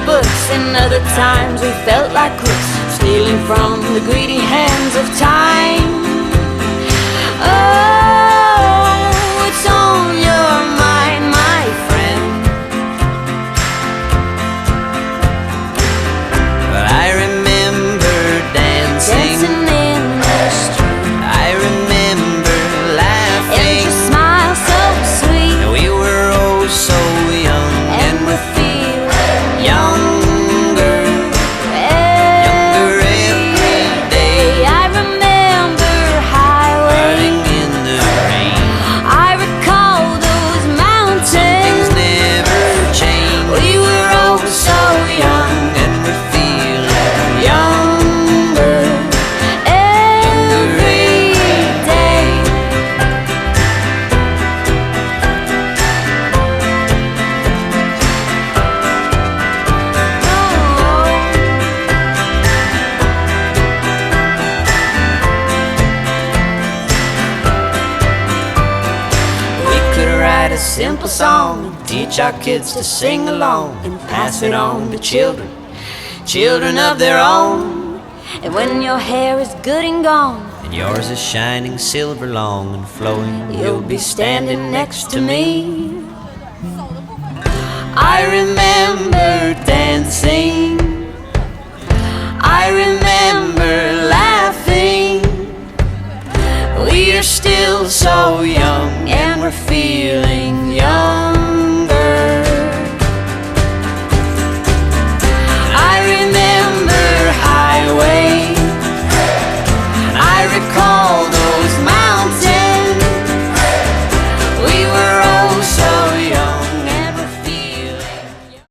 books, and other times we felt like crooks, stealing from the greedy hands of time. Oh, what's on your mind, my friend? Well, I remember dancing in the street. I remember laughing, And your smile so sweet. and we were oh so young, And we're feeling younger, younger every day. I remember Riding highways. in the rain, I recall those mountains. things never change. We were oh so young, and we're feeling younger every day. We could write a simple song and teach our kids to sing along and pass it on to children, children of their own. And when your hair is good and gone, And yours is shining silver long and flowing, you'll be standing next to me. I remember dancing, I remember laughing. We are still so young, and we're feeling young.